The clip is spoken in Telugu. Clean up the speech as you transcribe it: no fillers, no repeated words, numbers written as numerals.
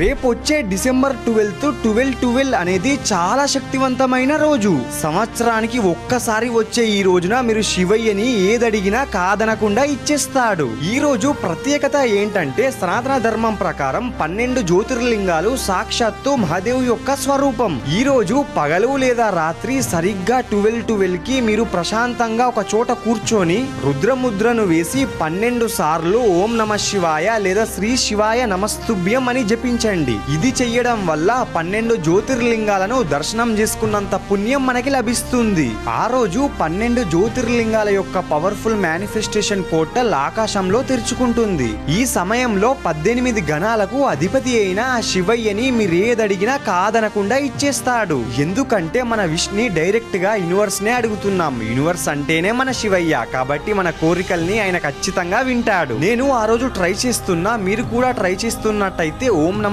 రేపు వచ్చే డిసెంబర్ 12 12/12 అనేది చాలా శక్తివంతమైన రోజు. సంవత్సరానికి ఒక్కసారి వచ్చే ఈ రోజున మీరు శివయ్యని ఏదడిగినా కాదనకుండా ఇచ్చేస్తాడు. ఈ రోజు ప్రత్యేకత ఏంటంటే సనాతన ధర్మం ప్రకారం 12 జ్యోతిర్లింగాలు సాక్షాత్తు మహాదేవ్ యొక్క స్వరూపం. ఈ రోజు పగలు లేదా రాత్రి సరిగ్గా 12/12కి మీరు ప్రశాంతంగా ఒక చోట కూర్చొని రుద్రముద్రను వేసి 12 సార్లు ఓం నమ శివాయ లేదా శ్రీ శివాయ నమస్తుభ్యం అని జపించండి. ఇది చెయ్యడం వల్ల 12 జ్యోతిర్లింగాలను దర్శనం చేసుకున్నంత పుణ్యం మనకి లభిస్తుంది. ఆ రోజు 12 జ్యోతిర్లింగాల యొక్క పవర్ఫుల్ మేనిఫెస్టేషన్ పోర్టల్ ఆకాశంలో తెరుచుకుంటుంది. ఈ సమయంలో 18 గణాలకు అధిపతి అయిన ఆ శివయ్యని మీరేదడిగినా కాదనకుండా ఇచ్చేస్తాడు. ఎందుకంటే మన విష్ని డైరెక్ట్ గా యూనివర్స్ నే అడుగుతున్నాం. యూనివర్స్ అంటేనే మన శివయ్య, కాబట్టి మన కోరికల్ని ఆయన ఖచ్చితంగా వింటాడు. నేను ఆ రోజు ట్రై చేస్తున్నా, మీరు కూడా ట్రై చేస్తున్నట్టయితే ఓం నమ